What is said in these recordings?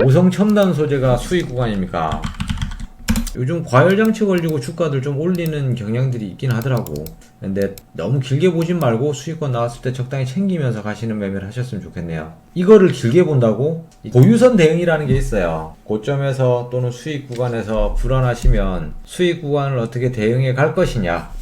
오성 첨단 소재가 수익 구간입니까? 요즘 과열장치 걸리고 주가들 좀 올리는 경향들이 있긴 하더라고. 근데 너무 길게 보진 말고 수익권 나왔을 때 적당히 챙기면서 가시는 매매를 하셨으면 좋겠네요. 이거를 길게 본다고 고유선 대응이라는 게 있어요. 고점에서 또는 수익 구간에서 불안하시면 수익 구간을 어떻게 대응해 갈 것이냐.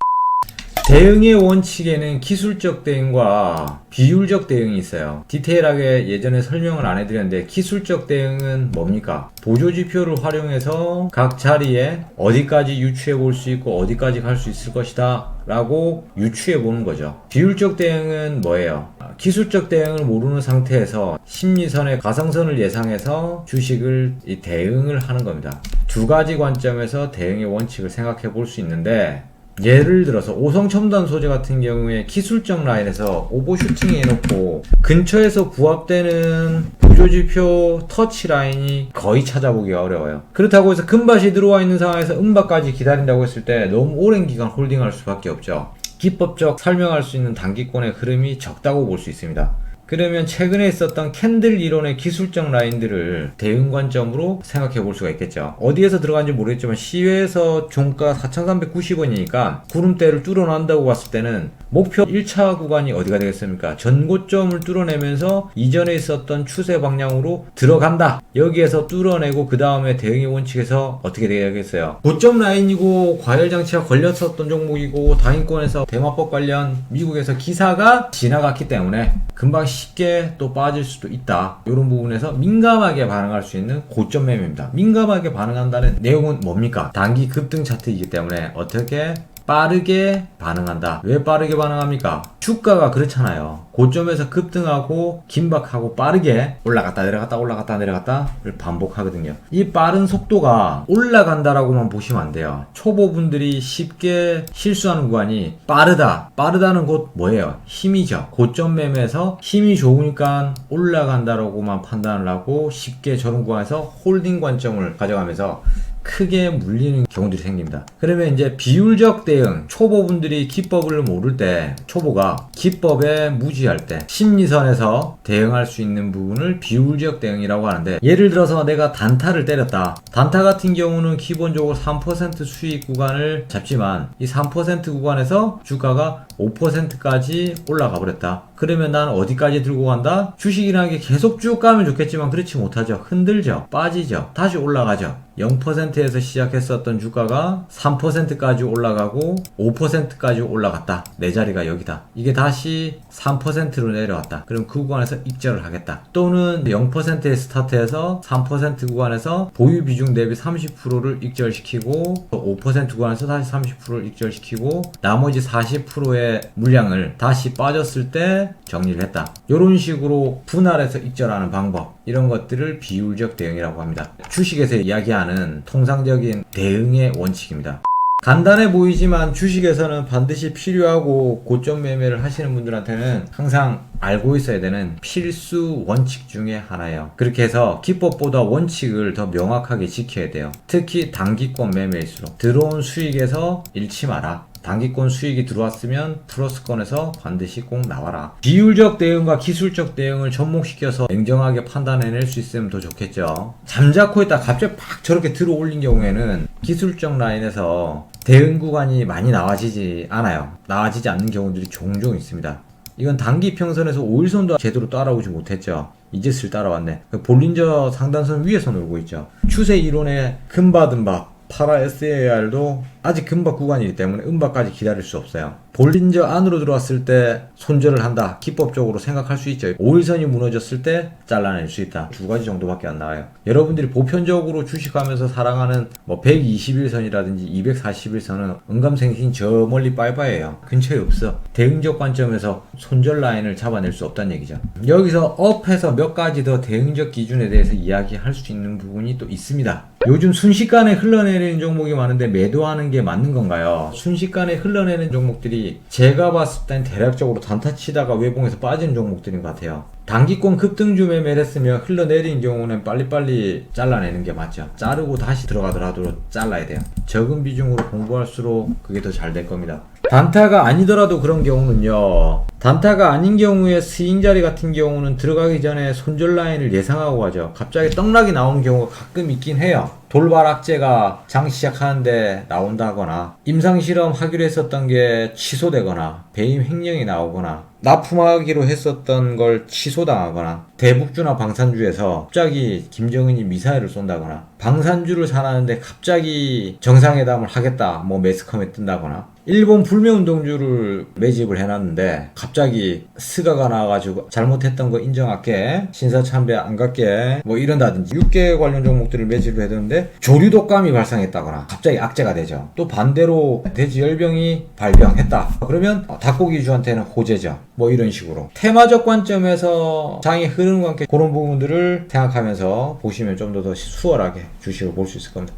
대응의 원칙에는 기술적 대응과 비율적 대응이 있어요. 디테일하게 예전에 설명을 안 해드렸는데, 기술적 대응은 뭡니까? 보조지표를 활용해서 각 자리에 어디까지 유추해 볼 수 있고 어디까지 갈 수 있을 것이다 라고 유추해 보는 거죠. 비율적 대응은 뭐예요? 기술적 대응을 모르는 상태에서 심리선의 가상선을 예상해서 주식을 대응을 하는 겁니다. 두 가지 관점에서 대응의 원칙을 생각해 볼 수 있는데, 예를 들어서 오성 첨단 소재 같은 경우에 기술적 라인에서 오버슈팅 해놓고 근처에서 부합되는 보조지표 터치 라인이 거의 찾아보기가 어려워요. 그렇다고 해서 금밭이 들어와 있는 상황에서 음밭까지 기다린다고 했을 때 너무 오랜 기간 홀딩할 수밖에 없죠. 기법적 설명할 수 있는 단기권의 흐름이 적다고 볼 수 있습니다. 그러면 최근에 있었던 캔들 이론의 기술적 라인들을 대응 관점으로 생각해 볼 수가 있겠죠. 어디에서 들어간지 모르겠지만 시외에서 종가 4,390원이니까 구름대를 뚫어낸다고 봤을 때는 목표 1차 구간이 어디가 되겠습니까? 전고점을 뚫어내면서 이전에 있었던 추세 방향으로 들어간다. 여기에서 뚫어내고 그 다음에 대응의 원칙에서 어떻게 되겠어요? 고점 라인이고 과열장치가 걸렸었던 종목이고 당인권에서 대마법 관련 미국에서 기사가 지나갔기 때문에 금방 쉽게 또 빠질 수도 있다. 이런 부분에서 민감하게 반응할 수 있는 고점 매매입니다. 민감하게 반응한다는 내용은 뭡니까? 단기 급등 차트이기 때문에 어떻게 빠르게 반응한다. 왜 빠르게 반응합니까? 주가가 그렇잖아요. 고점에서 급등하고 긴박하고 빠르게 올라갔다 내려갔다 올라갔다 내려갔다를 반복하거든요. 이 빠른 속도가 올라간다라고만 보시면 안 돼요. 초보분들이 쉽게 실수하는 구간이 빠르다는 곧 뭐예요? 힘이죠. 고점 매매에서 힘이 좋으니까 올라간다라고만 판단을 하고 쉽게 저런 구간에서 홀딩 관점을 가져가면서 크게 물리는 경우들이 생깁니다. 그러면 이제 비율적 대응, 초보분들이 기법을 모를 때, 초보가 기법에 무지할 때 심리선에서 대응할 수 있는 부분을 비율적 대응이라고 하는데, 예를 들어서 내가 단타를 때렸다. 단타 같은 경우는 기본적으로 3% 수익 구간을 잡지만 이 3% 구간에서 주가가 5%까지 올라가 버렸다. 그러면 난 어디까지 들고 간다? 주식이라는 게 계속 쭉 가면 좋겠지만 그렇지 못하죠. 흔들죠. 빠지죠. 다시 올라가죠. 0%에서 시작했었던 주가가 3%까지 올라가고 5%까지 올라갔다. 내 자리가 여기다. 이게 다시 3%로 내려왔다. 그럼 그 구간에서 익절을 하겠다. 또는 0%에 스타트해서 3% 구간에서 보유 비중 대비 30%를 익절시키고 5% 구간에서 다시 30%를 익절시키고 나머지 40%의 물량을 다시 빠졌을 때 정리를 했다. 이런 식으로 분할해서 익절하는 방법, 이런 것들을 비율적 대응이라고 합니다. 주식에서 이야기하는 통상적인 대응의 원칙입니다. 간단해 보이지만 주식에서는 반드시 필요하고 고점 매매를 하시는 분들한테는 항상 알고 있어야 되는 필수 원칙 중에 하나예요. 그렇게 해서 기법보다 원칙을 더 명확하게 지켜야 돼요. 특히 단기권 매매일수록 들어온 수익에서 잃지 마라. 단기권 수익이 들어왔으면 플러스권에서 반드시 꼭 나와라. 비율적 대응과 기술적 대응을 접목시켜서 냉정하게 판단해낼 수 있으면 더 좋겠죠. 잠자코 있다 갑자기 팍 저렇게 들어 올린 경우에는 기술적 라인에서 대응 구간이 많이 나와지지 않아요. 나와지지 않는 경우들이 종종 있습니다. 이건 단기 평선에서 5일선도 제대로 따라오지 못했죠. 이제슬 따라왔네. 볼린저 상단선 위에서 놀고 있죠. 추세 이론의 금바든바 파라 SAR도 아직 금박 구간이기 때문에 음박까지 기다릴 수 없어요. 볼린저 안으로 들어왔을 때 손절을 한다. 기법적으로 생각할 수 있죠. 5일선이 무너졌을 때 잘라낼 수 있다. 두 가지 정도밖에 안 나와요. 여러분들이 보편적으로 주식하면서 사랑하는 121선이라든지 241선은 은감생신 저 멀리 빠이빠이예요. 근처에 없어. 대응적 관점에서 손절 라인을 잡아낼 수 없다는 얘기죠. 여기서 업해서 몇 가지 더 대응적 기준에 대해서 이야기할 수 있는 부분이 또 있습니다. 요즘 순식간에 흘러내리는 종목이 많은데 매도하는 게 맞는 건가요? 순식간에 흘러내리는 종목들이 제가 봤을 땐 대략적으로 단타 치다가 외봉에서 빠지는 종목들인 것 같아요. 단기권 급등주 매매를 했으면 흘러내린 경우는 빨리빨리 잘라내는 게 맞죠. 자르고 다시 들어가더라도 잘라야 돼요. 적은 비중으로 공부할수록 그게 더 잘 될 겁니다. 단타가 아니더라도 그런 경우는요, 단타가 아닌 경우에 스윙 자리 같은 경우는 들어가기 전에 손절 라인을 예상하고 가죠. 갑자기 떡락이 나오는 경우가 가끔 있긴 해요. 돌발 악재가 장 시작하는데 나온다거나, 임상실험 하기로 했었던 게 취소되거나, 배임 횡령이 나오거나, 납품하기로 했었던 걸 취소당하거나, 대북주나 방산주에서 갑자기 김정은이 미사일을 쏜다거나, 방산주를 사놨는데 갑자기 정상회담을 하겠다, 뭐 매스컴에 뜬다거나, 일본 불매운동주를 매집을 해놨는데 갑자기 스가가 나와가지고 잘못했던 거 인정할게, 신사참배 안 갈게, 뭐 이런다든지 6개 관련 종목들을 매집을 해두는데 조류 독감이 발생했다거나 갑자기 악재가 되죠. 또 반대로 돼지 열병이 발병했다 그러면 닭고기주한테는 호재죠. 뭐 이런 식으로 테마적 관점에서 장이 흐르는 것 같게 그런 부분들을 생각하면서 보시면 좀 더 수월하게 주식을 볼 수 있을 겁니다.